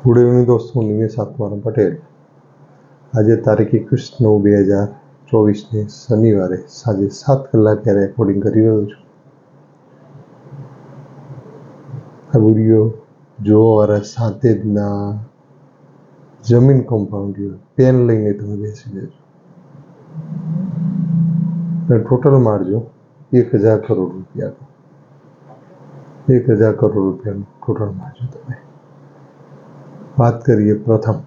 Good evening દોસ્તો, નિમેશ આત્મારામ પટેલ. આજે તારીખ 21/9/2024 શનિવારે સાંજે 7 કલાકે રેકોર્ડિંગ કરી રહ્યો છું. આ વિડીયો જોવાવાળા સાથેજના જમીન કમ્પાઉન્ડ પેન લઈને તમે બેસી જજો. ટોટલ મારજો 1000 કરોડ રૂપિયાનો. 1000 કરોડ રૂપિયાનું ટોટલ મારજો તમે. વાત કરીએ પ્રથમ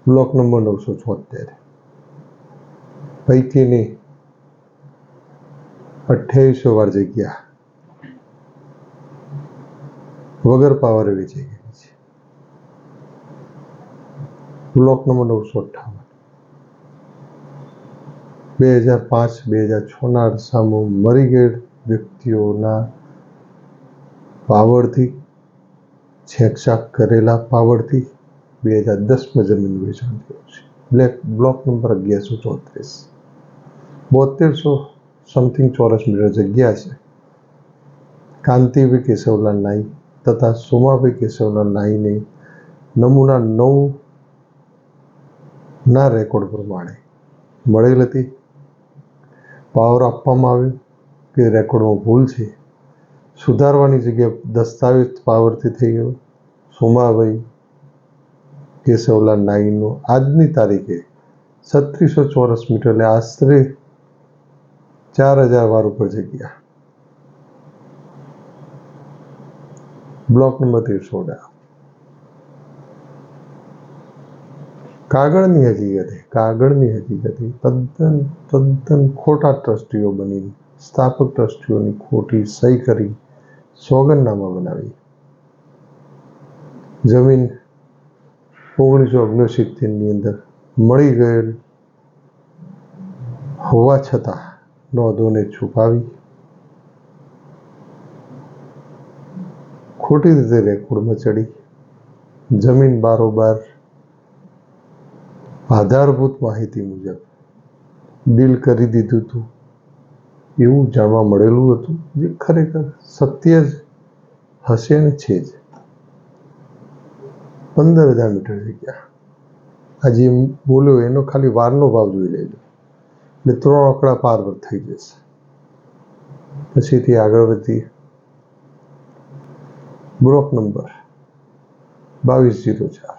બ્લોક નંબર 976 પૈકીની 2800 વાર જગ્યા વગર પાવરે વેચાઈ ગઈ છે. બ્લોક નંબર 958 2005-2006 અરસામાં મરી ગયેલ વ્યક્તિઓના પાવરથી છેકછાક કરેલા પાવરથી 2010માં જમીન વેચાણ થયો છે. બ્લોક નંબર 1134 7200 સમથિંગ ચોરસ મીટર જગ્યા છે. કાંતિભાઈ કેશવલાલ નાઈ તથા સોમાભાઈ કેશવલાલ નાઈને નમૂના 9 ના રેકોર્ડ પ્રમાણે મળેલ હતી. પાવર આપવામાં આવ્યો કે રેકોર્ડમાં ભૂલ છે, સુધારવાની જગ્યાએ દસ્તાવેજ પાવરથી થઈ ગયો. સોમાભાઈ કેશવલાલ નાઈનો આજની તારીખે 3600 ચોરસ મીટર એટલે આશરે 4000 વાર ઉપર જગ્યા. બ્લોક નંબર 1300 કાગળની હકીકતે તદ્દન ખોટા ટ્રસ્ટીઓ બની સ્થાપક ટ્રસ્ટીઓની ખોટી સહી કરી સોગંદનામા બનાવી જમીન 1969ની અંદર મળી ગયેલ હોવા છતાં નોંધોને છુપાવી ખોટી રીતે રેકોર્ડમાં ચડી જમીન બારોબાર આધારભૂત માહિતી મુજબ ડીલ કરી દીધું હતું એવું જાણવા મળેલું હતું, જે ખરેખર સત્ય જ હશે અને છે જ. 15000 મીટર જગ્યા. આજે બોલ્યો એનો ખાલી વારનો ભાવ જોઈ લેજો એટલે 3 આંકડા પાર થઈ જશે. પછીથી આગળ વધીએ. Block number 2204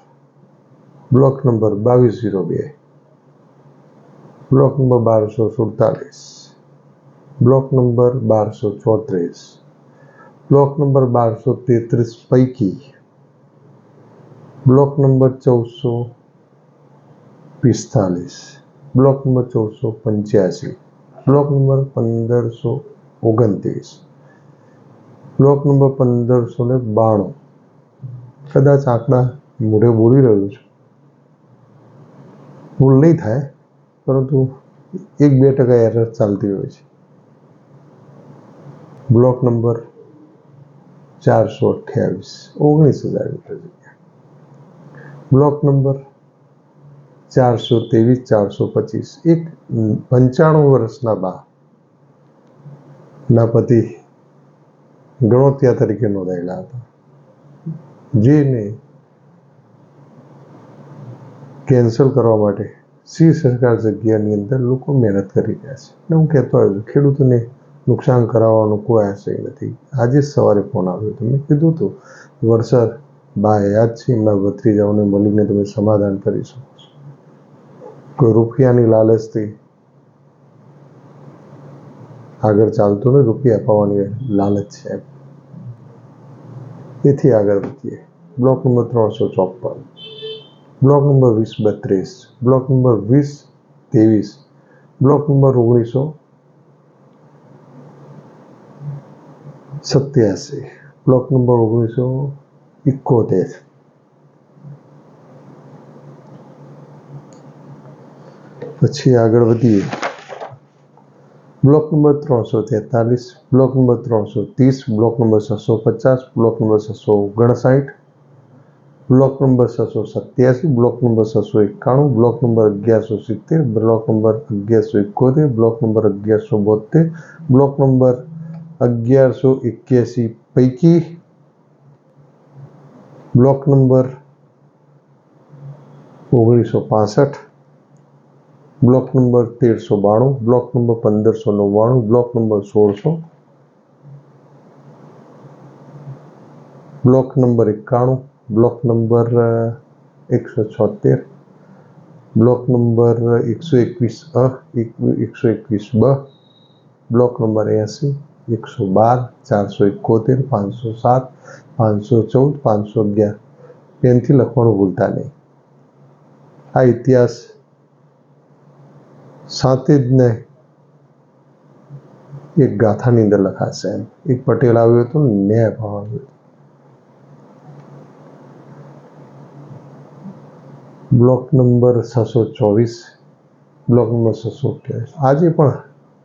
block number 2202 block number 1247 block number 1234 block number 1233 પૈકી block number 1445 block number 1485 block number 1529 block number 1592. કદાચ આંકડા મોઢે બોલી રહ્યું છું, ભૂલ નહીં થાય, પરંતુ 1-2% એરર ચાલતી હોય છે. બ્લોક નંબર 428 19000 મીટર જગ્યા. બ્લોક નંબર 423-425 એક 95 વર્ષના બા ના પતિ ગણોત્યા તરીકે નોંધાયેલા હતા, જેને કેન્સલ કરવા માટે સી સરકાર જગ્યાની અંદર લોકો મહેનત કરી રહ્યા છે. અને હું કહેતો આવ્યો છું, ખેડૂતોને નુકસાન કરાવવાનો કોઈ આશય નથી. આજે જ સવારે ફોન આવ્યો હતો, મેં કીધું હતું વરસાદ બા યાદ છે, એમના ભત્રીજાઓને મળીને તમે સમાધાન કરી શકો છો. કોઈ રૂપિયાની લાલચથી આગળ ચાલતો ને રૂપિયા અપાવવાની લાલચ છે. તેથી આગળ વધીએ. Block number 354 block number 2032 block number 2023 block number 1987 block number 1971. પછી આગળ વધીએ. Block number 343 block number 330 block number 650 block number 659 block number 687 block number 691 block number 1170 block number 1171 block number 1172 block number 1181 પૈકી block number 1965, block number 1392, block number 1599, block number 1600, block number 91, block number 176, block number 121A, 121B, block number 80, 112, 471, 507, 514, 511. પેનથી લખવાનું ભૂલતા નહીં. આ ઇતિહાસ સાતેજને એક ગાથાની અંદર લખાશે. એક પટેલ આવ્યો હતો, ન્યાય ભાવ આવ્યો હતો. Block number 624, block number 628. આજે પણ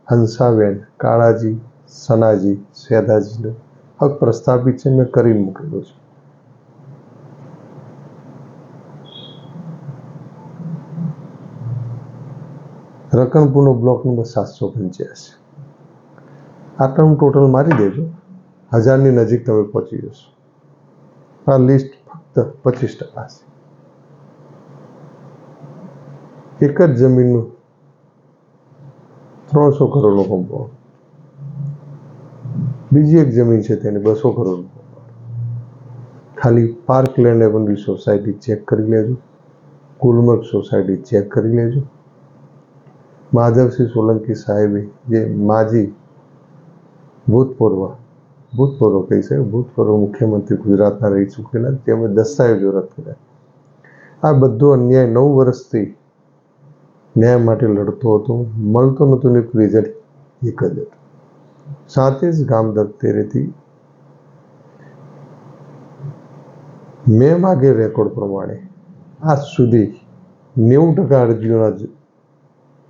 હંસાબેન, કાળાજી, સનાજી, સેદાજીનો હક પ્રસ્થાપિત છે, મેં કરી મૂકેલો છે. રકણપુરનો બ્લોક નંબર 785. આટલું ટોટલ મારી દેજો, 1000ની નજીક તમે પહોંચી જશો. આ લિસ્ટ ફક્ત 25% છે. એક જ જમીનનું 300 કરોડનું કમ્પાઉન્ડ, બીજી એક જમીન છે તેને 200 કરોડનું કમ્પાઉન્ડ. ખાલી પાર્કલેન્ડ એવન્યુ સોસાયટી ચેક કરી લેજો, ગુલમર્ગ સોસાયટી ચેક કરી લેજો. માધવસિંહ સોલંકી સાહેબે જે માજી ભૂતપૂર્વ મુખ્યમંત્રી ગુજરાતના રહી ચૂકેલા, તેમણે દસ્તાવેજો રદ કર્યા. આ બધો અન્યાય 9 વર્ષથી ન્યાય માટે લડતો હતો, મળતો નહોતો. ને રીઝન એક જ હતું. સાતેજ ગામ દત્તેરેથી મેં માગે રેકોર્ડ પ્રમાણે આજ સુધી 90% અરજીઓના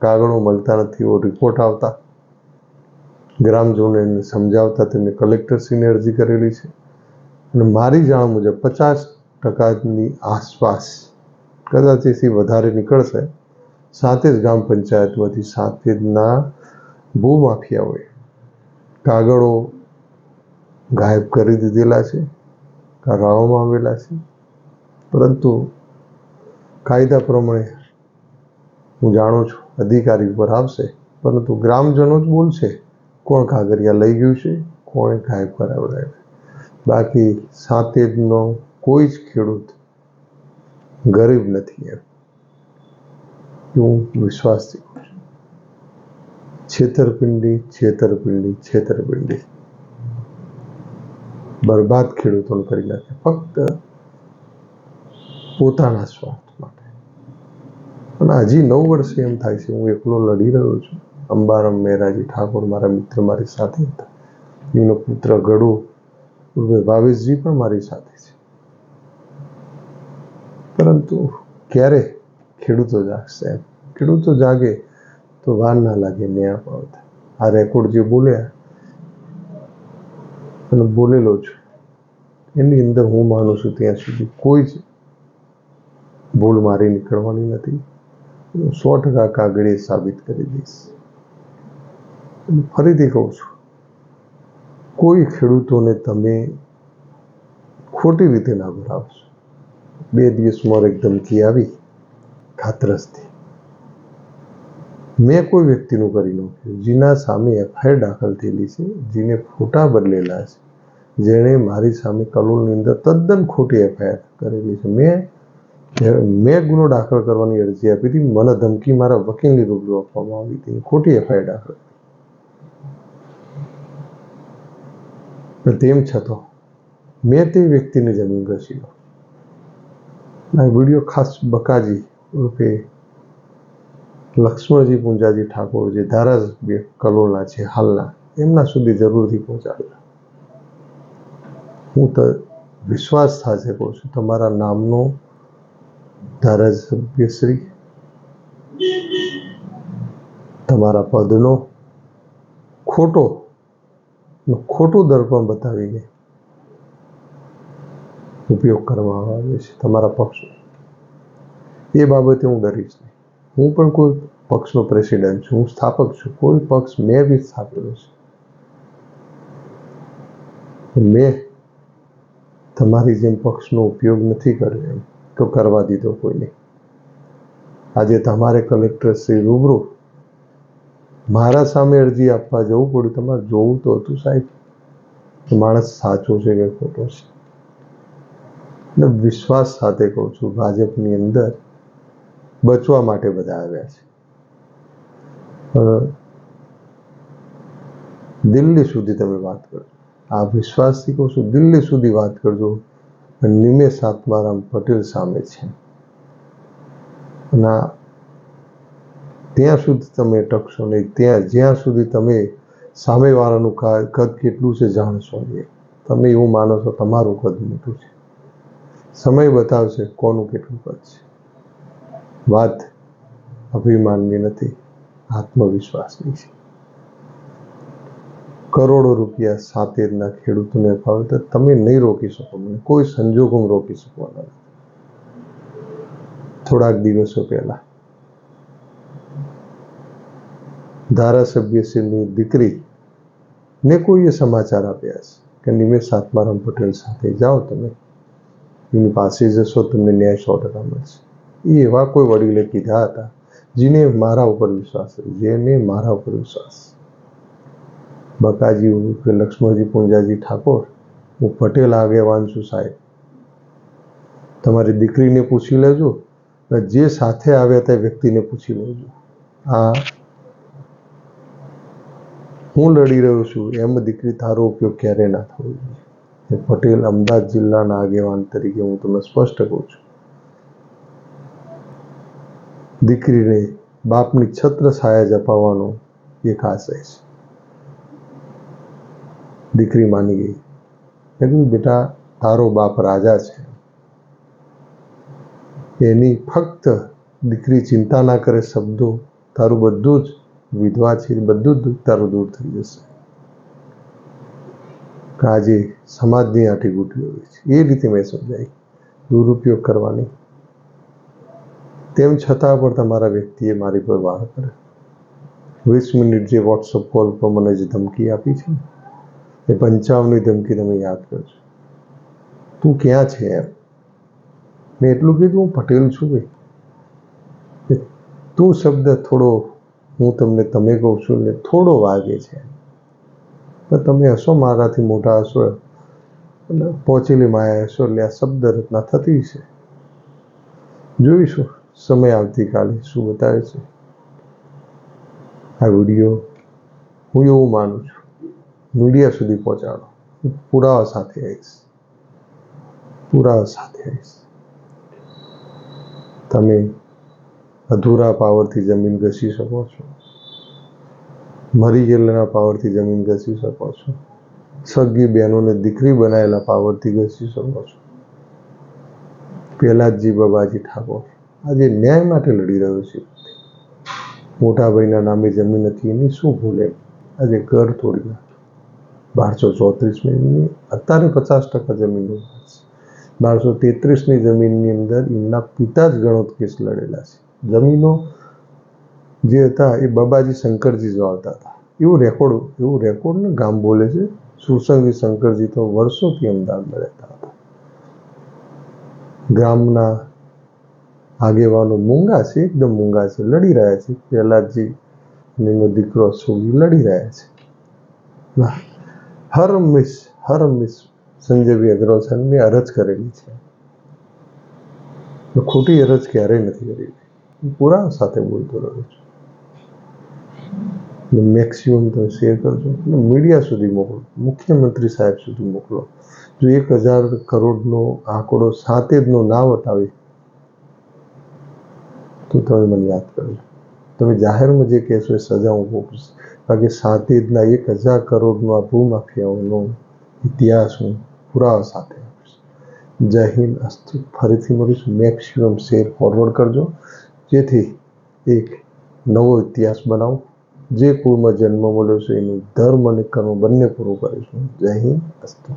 કાગળો મળતા નથી. એવો રિપોર્ટ આવતા ગ્રામજનોને સમજાવતા તેમને કલેક્ટરશ્રીને અરજી કરેલી છે. અને મારી જાણ મુજબ 50%ની આસપાસ, કદાચ એથી વધારે નીકળશે, સાતેજ ગ્રામ પંચાયતમાંથી સાતેજના ભૂમાફિયાઓએ કાગળો ગાયબ કરી દીધેલા છે, કરાવવામાં આવેલા છે. પરંતુ કાયદા પ્રમાણે હું જાણું છું અધિકારી ઉપર આવશે, પરંતુ ગ્રામજનો જ બોલશે કોણ કાગળિયા લઈ ગયું છે, કોણે ગાયબ કરાવડાવ્યા. બાકી સાતેજનો કોઈ જ ખેડૂત ગરીબ નથી, એમ હું વિશ્વાસથી કહું છું. છેતરપિંડી બરબાદ ખેડૂતોને કરી નાખે, ફક્ત પોતાના સ્વાર્થ માટે. અને હજી 9 વર્ષે એમ થાય છે હું એકલો લડી રહ્યો છું. અંબારામ મેરાજી ઠાકોર મારા મિત્ર મારી સાથે હતા. એમનો પુત્ર ગડુ ઉર્ફે ભાવેશજી પણ મારી સાથે છે. પરંતુ ક્યારે ખેડૂતો જાગશે? ખેડૂતો જાગે તો વાર ના લાગે ન્યાય અપાવતા. આ રેકોર્ડ જે બોલ્યા અને બોલેલો છું, એની અંદર હું માનું છું ત્યાં સુધી કોઈ જ ભૂલ મારી નીકળવાની નથી. 100% કાગળિયે સાબિત કરી દઈશ. ફરીથી કહું છું, કોઈ ખેડૂતોને તમે ખોટી રીતે ના ભરાવશો. 2 દિવસમાં એક ધમકી આવી ખાતરસથી. મેં કોઈ વ્યક્તિનું કરી નાખ્યું, જેના સામે FIR દાખલ થયેલી છે, જેને ફોટા બદલેલા છે, જેણે મારી સામે કલોલની અંદર તદ્દન ખોટી FIR કરેલી છે. મેં ગુનો દાખલ કરવાની અરજી આપી હતી. મને ધમકી મારા વકીલની રૂબરૂ આપવામાં આવી હતી. ખોટી FIR દાખલ. તેમ છતાં મેં તે વ્યક્તિની જમીન ઘસી લો. આ વિડીયો ખાસ બકાજી ઉર્ફે લક્ષ્મણજી પુંજાજી ઠાકોર, જે ધારાસભ્ય કલોલના છે હાલના, એમના સુધી જરૂરથી પહોંચાડ્યા. હું તો વિશ્વાસ સાથે કહું છું, તમારા નામનો ધારાસભ્યશ્રી તમારા પદનો ખોટું દર્પણ બતાવીને ઉપયોગ કરવામાં આવે છે તમારા પક્ષનો. એ બાબતે હું ડરીશ નહીં. હું પણ કોઈ પક્ષનો પ્રેસિડેન્ટ છું, હું સ્થાપક છું. કોઈ પક્ષ મેં બી સ્થાપેલો છે. મેં તમારી જેમ પક્ષનો ઉપયોગ નથી કર્યો, એમ તો કરવા દીધો કોઈને. આજે તમારે કલેક્ટરશ્રી રૂબરૂ મારા સામે અરજી આપવા જવું પડ્યું. તમારે જોવું તો હતું સાહેબ કે માણસ સાચો છે કે ખોટો છે. એટલે વિશ્વાસ સાથે કહું છું, ભાજપની અંદર બચવા માટે બધા આવ્યા છે, પણ દિલ્હી સુધી તમે વાત કરજો. આ વિશ્વાસથી કહું છું, દિલ્હી સુધી વાત કરજો. નિમેશ આત્મારામ પટેલ સામે છે અને ત્યાં સુધી તમે ટકશો નહીં, જ્યાં સુધી તમે સામેવાળાનું કદ કેટલું છે જાણશો નહીં. તમે એવું માનો છો તમારું કદ મોટું છે. સમય બતાવશે કોનું કેટલું કદ છે. વાત અભિમાનની નથી, આત્મવિશ્વાસની છે. કરોડો રૂપિયા સાતેરના ખેડૂતોને અપાવે તો તમે નહીં રોકી શકો. મને કોઈ સંજોગોમાં રોકી શકવાના નથી. થોડાક દિવસો પહેલા ધારાસભ્યશ્રીની દીકરીને કોઈએ સમાચાર આપ્યા છે કે નિમેશ આત્મારામ પટેલ સાથે જાઓ, તમે એની પાસે જશો, તમને ન્યાય 100% મળશે. એ એવા કોઈ વડીલે કીધા હતા જેને મારા ઉપર વિશ્વાસ બકાજી કે લક્ષ્મણજી પુંજાજી ઠાકોર, હું પટેલ આગેવાન છું સાહેબ, તમારી દીકરીને પૂછી લેજો, જે સાથે આવ્યા તે વ્યક્તિને પૂછી લેજો. આ હું લડી રહ્યો છું એમ દીકરી તારો ઉપયોગ ક્યારે ના થવો જોઈએ. પટેલ અમદાવાદ જિલ્લાના આગેવાન તરીકે હું તમને સ્પષ્ટ કહું છું, દીકરીને બાપની છત્ર છાયા જ અપાવવાનો એક આશય છે. દીકરી માની ગઈ. મેં કીધું બેટા તારો બાપ રાજા છે, એની ફક્ત દીકરી ચિંતા ના કરે શબ્દો, તારું બધું જ વિધવા છે, બધું જ તારું દૂર થઈ જશે. આજે સમાજની આંટી ગુટીઓ છે એ રીતે મેં સમજાય, દુરુપયોગ કરવાની. તેમ છતાં પણ તમારા વ્યક્તિએ મારી પર વાર કરે. 20 મિનિટ જે વોટ્સઅપ કોલ પર મને જે ધમકી આપી છે એ 55ની ધમકી તમે યાદ કરજો. તું ક્યાં છે એમ મેં એટલું કીધું, હું પટેલ છું ભાઈ. તું શબ્દ થોડો હું તમને તમે કહું છું ને થોડો વાગે છે, પણ તમે હશો મારાથી મોટા હશો એટલે પહોંચેલી માયા હશો એટલે આ શબ્દ રચના થતી છે. જોઈશું સમય આવતીકાલે શું બતાવે છે. આ વિડીયો હું એવું માનું છું મીડિયા સુધી પહોંચાડો. હું પુરાવા સાથે આવીશ. તમે અધૂરા પાવરથી જમીન ઘસી શકો છો, મરી ગયેલાના પાવરથી જમીન ઘસી શકો છો, સગી બહેનોને દીકરી બનાવેલા પાવરથી ઘસી શકો છો. પ્રહલાદજી બાબાજી ઠાકોર આજે ન્યાય માટે લડી રહ્યો છે. મોટા ભાઈના નામે જમીન હતી એની શું ભૂલે, આજે ઘર તોડી નાખ્યું. 1234 અત્યારે 50% જમીન છે. 1233ની જમીનની અંદર એમના પિતા જ ગણોત કેસ લડેલા છે. જમીનો જે હતા એ બાબાજી શંકરજી જ વાવતા હતા. એવું રેકોર્ડ ને ગામ બોલે છે. સુરસંગી શંકરજી તો વર્ષોથી અમદાવાદમાં રહેતા હતા. ગામના આગેવાનો મૂંગા છે, એકદમ મૂંગા છે, લડી રહ્યા છે. પ્રહલાદજી અને એનો દીકરો સોગી લડી રહ્યા છે. હરમિસ સંજયભાઈ અગ્રવાલ સાહેબ મેં અરજ કરેલી છે. ખોટી અરજ ક્યારેય નથી કરેલી. હું પુરાવા સાથે બોલતો રહ્યો છું. મેક્સિમમ તમે શેર કરજો, મીડિયા સુધી મોકલો, મુખ્યમંત્રી સાહેબ સુધી મોકલો. જો 1000 કરોડનો આંકડો સાતેજનો ના વટાવે તો તમે મને યાદ કરજો. તમે જાહેરમાં જે કહેશો એ સજા હું ભોગવીશ. બાકી સાતેજના 1000 કરોડનો આ ભૂમાફિયાઓનો ઇતિહાસ હું પુરાવા સાથે આપીશ. જય હિન્દ, અસ્તુ. ફરીથી મળીશું. મેક્સિમમ શેર ફોરવર્ડ કરજો જેથી એક નવો ઇતિહાસ બનાવો. જે કુળમાં જન્મ મળ્યો છે એનું ધર્મ અને કર્મ બંને પૂરું કરીશું. જય હિન્દ, અસ્તુ.